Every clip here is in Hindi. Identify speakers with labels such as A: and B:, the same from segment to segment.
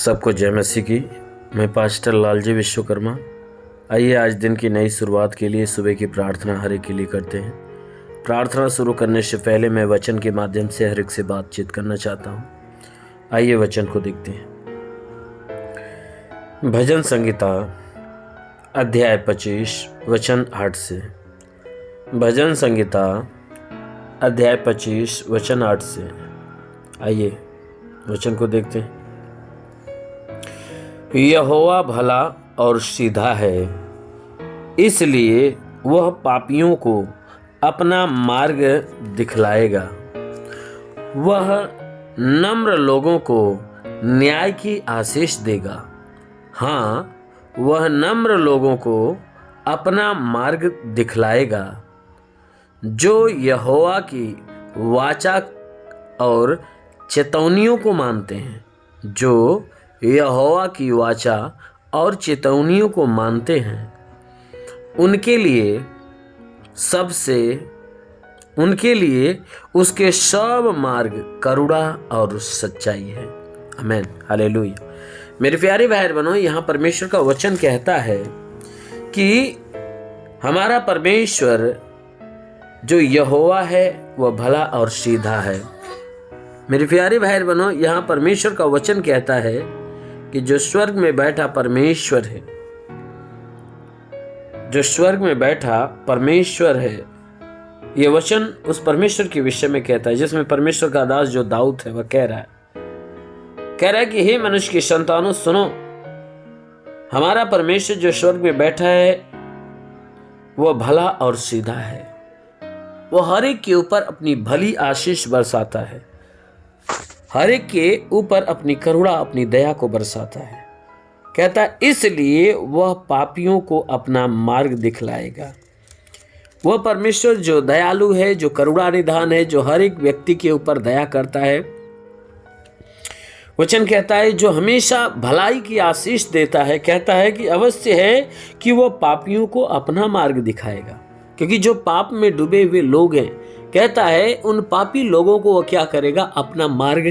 A: सबको जय मसीह की। मैं पास्टर लालजी विश्वकर्मा। आइए आज दिन की नई शुरुआत के लिए सुबह की प्रार्थना हर एक के लिए करते हैं। प्रार्थना शुरू करने से पहले मैं वचन के माध्यम से हर एक से बातचीत करना चाहता हूँ। आइए वचन को देखते हैं। भजन संहिता अध्याय 25 वचन 8 से। भजन संहिता अध्याय 25 वचन 8 से। आइए वचन को देखते हैं। यहोवा भला और सीधा है, इसलिए वह पापियों को अपना मार्ग दिखलाएगा। वह नम्र लोगों को न्याय की आशीष देगा। हाँ, वह नम्र लोगों को अपना मार्ग दिखलाएगा। जो यहोवा की वाचा और चेतावनियों को मानते हैं, जो यहोवा की वाचा और चेतावनियों को मानते हैं, उनके लिए उसके सब मार्ग करुणा और सच्चाई है। आमीन, हालेलुया। मेरे प्यारे भाई बहनों, यहाँ परमेश्वर का वचन कहता है कि हमारा परमेश्वर जो यहोवा है वह भला और सीधा है। मेरे प्यारे भाई बहनों, यहाँ परमेश्वर का वचन कहता है कि जो स्वर्ग में बैठा परमेश्वर है, जो स्वर्ग में बैठा परमेश्वर है, ये वचन उस परमेश्वर के विषय में कहता है, जिसमें परमेश्वर का दास जो दाऊद है वह कह रहा है कि हे मनुष्य की संतानों सुनो, हमारा परमेश्वर जो स्वर्ग में बैठा है वह भला और सीधा है। वह हर एक के ऊपर अपनी भली आशीष बरसाता है, हर एक के ऊपर अपनी करुणा अपनी दया को बरसाता है। कहता है इसलिए वह पापियों को अपना मार्ग दिखलाएगा। वह परमेश्वर जो दयालु है, जो करुणा निधान है, जो हर एक व्यक्ति के ऊपर दया करता है, वचन कहता है जो हमेशा भलाई की आशीष देता है, कहता है कि अवश्य है कि वह पापियों को अपना मार्ग दिखाएगा। क्योंकि जो पाप में डूबे हुए लोग हैं, कहता है उन पापी लोगों को वह क्या करेगा, अपना मार्ग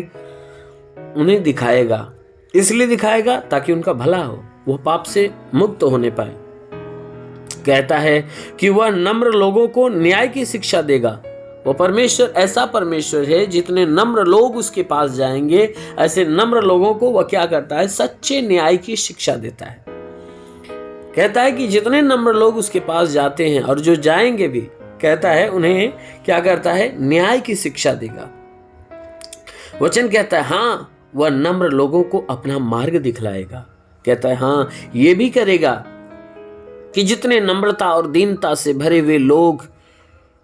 A: उन्हें दिखाएगा। इसलिए दिखाएगा ताकि उनका भला हो, वह पाप से मुक्त होने पाए। कहता है कि वह नम्र लोगों को न्याय की शिक्षा देगा। वह परमेश्वर ऐसा परमेश्वर है, जितने नम्र लोग उसके पास जाएंगे, ऐसे नम्र लोगों को वह क्या करता है, सच्चे न्याय की शिक्षा देता है। कहता है कि जितने नम्र लोग उसके पास जाते हैं और जो जाएंगे भी, कहता है उन्हें क्या करता है, न्याय की शिक्षा देगा। वचन कहता है हाँ, वह नम्र लोगों को अपना मार्ग दिखलाएगा। कहता है हाँ, ये भी करेगा कि जितने नम्रता और दीनता से भरे हुए लोग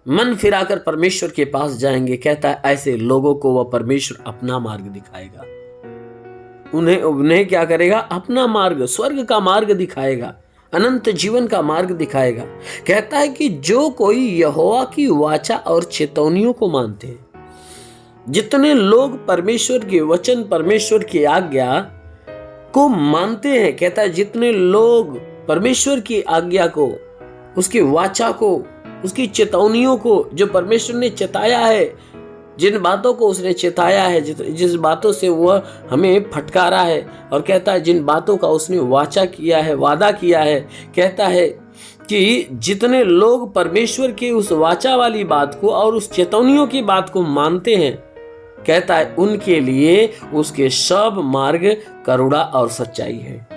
A: मन फिराकर परमेश्वर के पास जाएंगे, कहता है ऐसे लोगों को वह परमेश्वर अपना मार्ग दिखाएगा। उन्हें क्या करेगा, अपना मार्ग, स्वर्ग का मार्ग दिखाएगा, अनंत जीवन का मार्ग दिखाएगा। कहता है कि जो कोई यहोवा की वाचा और चेतावनियों को मानते हैं, जितने लोग परमेश्वर के वचन, परमेश्वर की आज्ञा को मानते हैं, कहता है जितने लोग परमेश्वर की आज्ञा को, उसकी वाचा को, उसकी चेतावनियों को, जो परमेश्वर ने चेताया है, जिन बातों को उसने चेताया है, जिस बातों से वह हमें फटकारा है, और कहता है जिन बातों का उसने वाचा किया है, वादा किया है, कहता है कि जितने लोग परमेश्वर की उस वाचा वाली बात को और उस चेतावनियों की बात को मानते हैं, कहता है उनके लिए उसके सब मार्ग करुणा और सच्चाई है।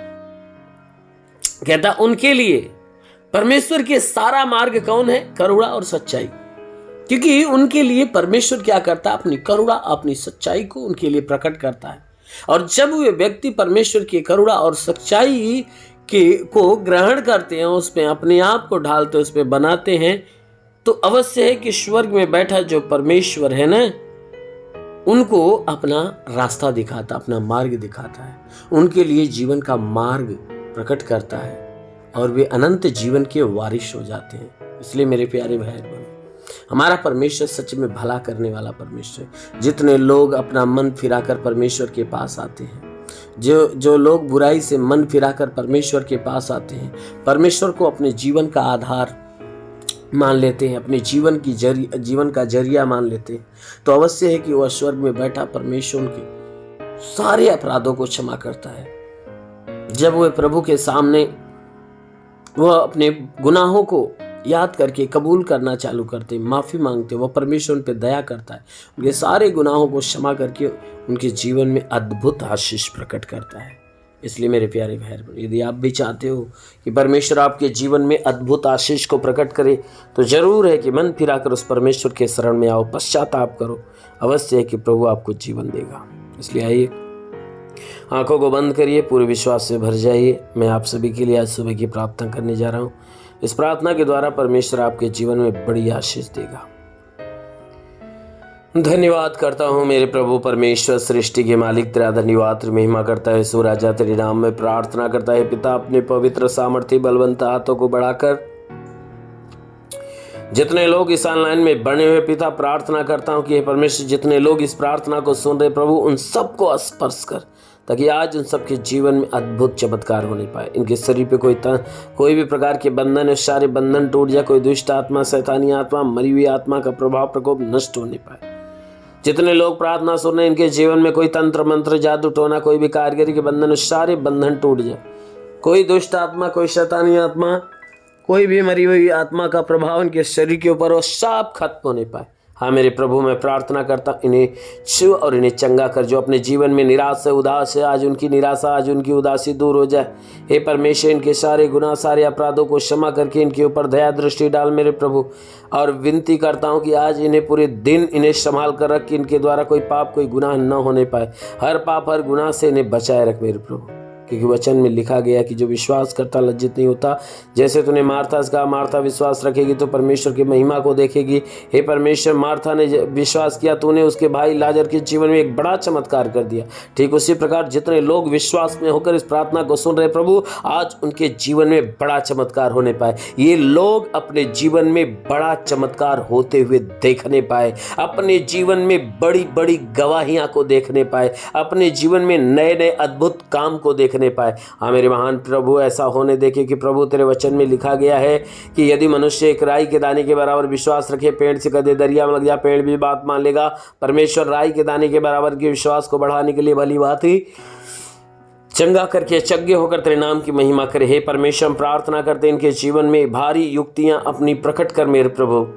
A: कहता उनके लिए परमेश्वर के सारा मार्ग कौन है, करुणा और सच्चाई। क्योंकि उनके लिए परमेश्वर क्या करता है, अपनी करुणा अपनी सच्चाई को उनके लिए प्रकट करता है। और जब वे व्यक्ति परमेश्वर की करुणा और सच्चाई को ग्रहण करते हैं, उसमें अपने आप को ढालते, उसमें बनाते हैं, तो अवश्य है कि स्वर्ग में बैठा जो परमेश्वर है ना, उनको अपना रास्ता दिखाता, अपना मार्ग दिखाता है, उनके लिए जीवन का मार्ग प्रकट करता है और वे अनंत जीवन के वारिस हो जाते हैं। इसलिए मेरे प्यारे भाई बहनों, हमारा परमेश्वर सच में भला करने वाला परमेश्वर। जितने लोग अपना मन फिराकर परमेश्वर के पास आते हैं, जो लोग बुराई से मन फिराकर परमेश्वर के पास आते हैं, परमेश्वर को अपने जीवन का आधार मान लेते हैं, अपने जीवन का जरिया मान लेते हैं, तो अवश्य है कि वह स्वर्ग में बैठा परमेश्वर सारे अपराधों को क्षमा करता है। जब वह प्रभु के सामने वह अपने गुनाहों को याद करके कबूल करना चालू करते, माफ़ी मांगते, वह परमेश्वर उन पर दया करता है, उनके सारे गुनाहों को क्षमा करके उनके जीवन में अद्भुत आशीष प्रकट करता है। इसलिए मेरे प्यारे भाई बहन, यदि आप भी चाहते हो कि परमेश्वर आपके जीवन में अद्भुत आशीष को प्रकट करे, तो जरूर है कि मन फिराकर उस परमेश्वर के शरण में आओ, पश्चाताप करो। अवश्य है कि प्रभु आपको जीवन देगा। इसलिए आइए, आंखों को बंद करिए, पूरे विश्वास से भर जाइए। मैं आप सभी के लिए आज सुबह की प्रार्थना करने जा रहा हूँ। इस प्रार्थना के द्वारा परमेश्वर आपके जीवन में बड़ी आशीष देगा। धन्यवाद करता हूँ मेरे प्रभु परमेश्वर, सृष्टि के मालिक, तेरा धन्यवाद महिमा करता है। सो राजा तेरे नाम में प्रार्थना करता है। पिता, अपने पवित्र सामर्थ्य बलवंत हाथों को बढ़ाकर जितने लोग इस ऑनलाइन में बने हुए पिता, प्रार्थना करता हूँ कि हे परमेश्वर, जितने लोग इस प्रार्थना को सुन रहे प्रभु, उन सबको स्पर्श कर, ताकि आज उन सबके जीवन में अद्भुत चमत्कार होने पाए। इनके शरीर पे कोई भी प्रकार के बंधन है, सारे बंधन टूट जाए। कोई दुष्ट आत्मा, शैतानी आत्मा, मरी हुई आत्मा का प्रभाव प्रकोप नष्ट होने पाए। जितने लोग प्रार्थना सुन रहे हैं, इनके जीवन में कोई तंत्र मंत्र, जादू टोना, कोई भी कारीगरी के बंधन, सारे बंधन टूट जाए। कोई दुष्ट आत्मा, कोई शैतानी आत्मा, कोई भी मरी हुई आत्मा का प्रभाव इनके शरीर के ऊपर वो सब खत्म होने पाए। हाँ मेरे प्रभु, मैं प्रार्थना करता इन्हें छू और इन्हें चंगा कर। जो अपने जीवन में निराश है, उदास है, आज उनकी निराशा, आज उनकी उदासी दूर हो जाए। हे परमेश्वर, इनके सारे गुनाह, सारे अपराधों को क्षमा करके इनके ऊपर दया दृष्टि डाल मेरे प्रभु। और विनती करता हूँ कि आज इन्हें पूरे दिन इन्हें संभाल कर रख, कि इनके द्वारा कोई पाप, कोई गुनाह न होने पाए। हर पाप, हर गुनाह से इन्हें बचाए रख मेरे प्रभु, क्योंकि वचन में लिखा गया कि जो विश्वास करता लज्जित नहीं होता। जैसे तूने मार्था से कहा, मार्था विश्वास रखेगी तो परमेश्वर की महिमा को देखेगी। हे परमेश्वर, मार्था ने विश्वास किया, तूने उसके भाई लाजर के जीवन में एक बड़ा चमत्कार कर दिया। ठीक उसी प्रकार जितने लोग विश्वास में होकर इस प्रार्थना को सुन रहे प्रभु, आज उनके जीवन में बड़ा चमत्कार होने पाए। ये लोग अपने जीवन में बड़ा चमत्कार होते हुए देखने पाए, अपने जीवन में बड़ी बड़ी गवाहियां को देखने पाए, अपने जीवन में नए नए अद्भुत काम को देखने पाए। हाँ मेरे महान प्रभु, ऐसा होने देखे कि प्रभु तेरे वचन में लिखा गया है कि यदि मनुष्य एक राई के दाने के बराबर विश्वास रखे, पेड़ से कदे दरिया में लग जा, पेड़ भी बात मान लेगा। परमेश्वर राई के दाने के बराबर के विश्वास को बढ़ाने के लिए भली बात ही चंगा करके यज्ञ होकर तेरे नाम की महिमा करे। हे परमेश्वर, प्रार्थना करते इनके जीवन में भारी युक्तियां अपनी प्रकट कर मेरे प्रभु।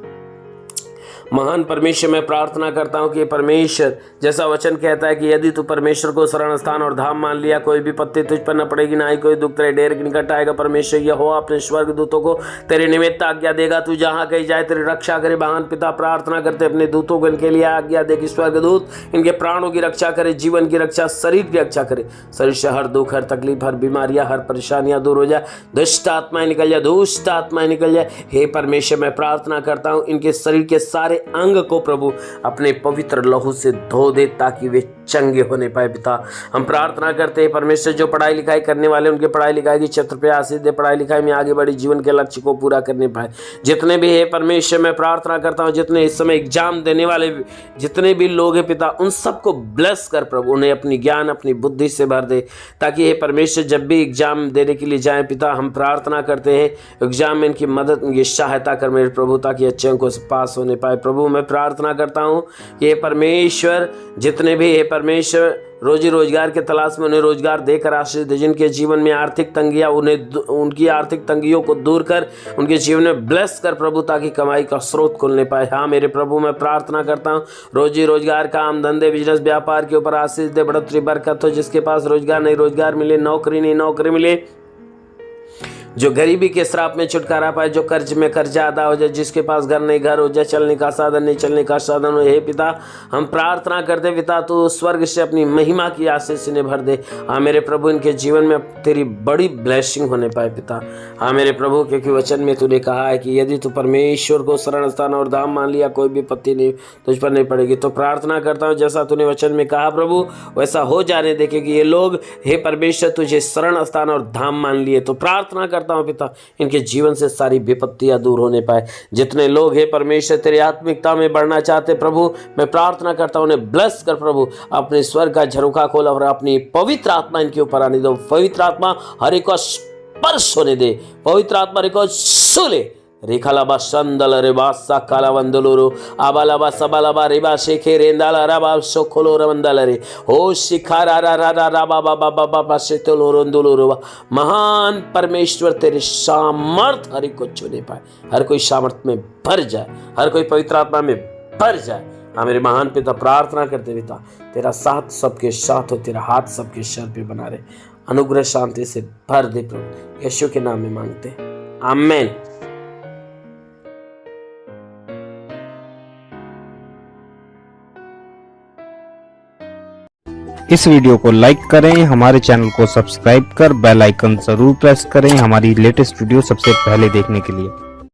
A: महान परमेश्वर, मैं प्रार्थना करता हूँ कि परमेश्वर, जैसा वचन कहता है कि यदि तू परमेश्वर को शरण स्थान और धाम मान लिया, कोई विपत्ति तुझ पर न पड़ेगी, ना ही कोई दुख तेरे डेरे के निकट आएगा। परमेश्वर यहोवा अपने स्वर्गदूतों को तेरे निमित्त आज्ञा देगा, तू जहाँ कहीं जाए तेरी रक्षा करे। महान पिता, प्रार्थना करते अपने दूतों को इनके लिए आज्ञा दे कि स्वर्गदूत इनके प्राणों की रक्षा करे, जीवन की रक्षा, शरीर की रक्षा करे। शरीर से हर दुख, हर तकलीफ, हर बीमारियां, हर परेशानियां दूर हो जाए, दुष्ट आत्माएं निकल जाए, दुष्ट आत्माएं निकल जाए। हे परमेश्वर, मैं प्रार्थना करता हूँ इनके शरीर के सारे अंग को प्रभु अपने पवित्र लहू से धो दे, ताकि वे चंगे होने पाए। पिता, हम प्रार्थना करते हैं परमेश्वर, जो पढ़ाई लिखाई करने वाले उनके पढ़ाई लिखाई की छत्र पे आशीष दे, पढ़ाई लिखाई में आगे बढ़ी, जीवन के लक्ष्य को पूरा करने पाए। जितने भी है परमेश्वर, मैं प्रार्थना करता हूँ जितने इस समय एग्जाम देने वाले जितने भी लोग हैं पिता, उन सबको ब्लेस कर प्रभु, उन्हें अपनी ज्ञान, अपनी बुद्धि से भर दे, ताकि हे परमेश्वर जब भी एग्जाम देने के लिए जाएं पिता, हम प्रार्थना करते हैं एग्जाम में इनकी मदद, इनकी सहायता कर मेरे प्रभु, ताकि अच्छे अंकों से पास होने पाए। प्रभु, मैं प्रार्थना करता हूँ कि हे परमेश्वर, जितने भी हे परमेश्वर रोजी रोजगार के तलाश में, उन्हें रोजगार देकर आशीष दे। जिनके जीवन में आर्थिक तंगियां, उन्हें उनकी आर्थिक तंगियों को दूर कर उनके जीवन में ब्लेस कर प्रभु, ताकि कमाई का स्रोत खुलने पाए। हाँ मेरे प्रभु, मैं प्रार्थना करता हूँ रोजी रोजगार, काम धंधे, बिजनेस, व्यापार के ऊपर आशीष दे, बढ़ोतरी बरकत हो। जिसके पास रोजगार नहीं, रोजगार मिले, नौकरी नहीं, नौकरी मिले। जो गरीबी के श्राप में छुटकारा पाए, जो कर्ज में कर्जा अदा हो जाए, जिसके पास घर नहीं, घर हो जाए, चलने का साधन नहीं, चलने का साधन हो। हे पिता, हम प्रार्थना करते पिता, तू स्वर्ग से अपनी महिमा की आशीष इन्हें भर दे। हाँ मेरे प्रभु, इनके जीवन में तेरी बड़ी ब्लेसिंग होने पाए पिता। हाँ मेरे प्रभु, क्योंकि वचन में तूने कहा है कि यदि तू परमेश्वर को शरण स्थान और धाम मान लिया, कोई विपत्ति नहीं तुझ पर नहीं पड़ेगी। तो प्रार्थना करता हूँ जैसा तूने वचन में कहा प्रभु, वैसा हो जाने देखे कि ये लोग हे परमेश्वर तुझे शरण स्थान और धाम मान लिए। तो प्रार्थना करता हूँ पिता, इनके जीवन से सारी विपत्तियां दूर होने पाए। जितने लोग हे परमेश्वर तेरी आत्मिकता में बढ़ना चाहते प्रभु, मैं प्रार्थना करता हूँ उन्हें ब्लेस कर प्रभु, अपने स्वर्ग का झरोखा खोल और अपनी पवित्र आत्मा इनके ऊपर आने दो। पवित्र आत्मा हर एक को स्पर्श होने दे, पवित्र आत्मा हर एक को छू ले। रेखालाबा संदल रेबा साकाला वंदलोरो आबालाबा सबालाबा रेबा शेखे रेंदाला राबा सोखोलो रवंदल रे ओ शिखारा रा रा रा रा बाबा बाबा बाबा शेतलो रंदलोरो। महान परमेश्वर तेरे सामर्थ हर एक को छूने पाए, हर कोई सामर्थ में भर जाए, हर कोई पवित्र आत्मा में भर जाए। हाँ मेरे महान पिता, प्रार्थना करते पिता, तेरा साथ सबके साथ हो, तेरा हाथ सबके सर पे बना रहे, अनुग्रह शांति से भर दे प्रभु, यीशु के नाम में मांगते हैं, आमीन।
B: इस वीडियो को लाइक करें, हमारे चैनल को सब्सक्राइब कर बेल आइकन जरूर प्रेस करें हमारी लेटेस्ट वीडियो सबसे पहले देखने के लिए।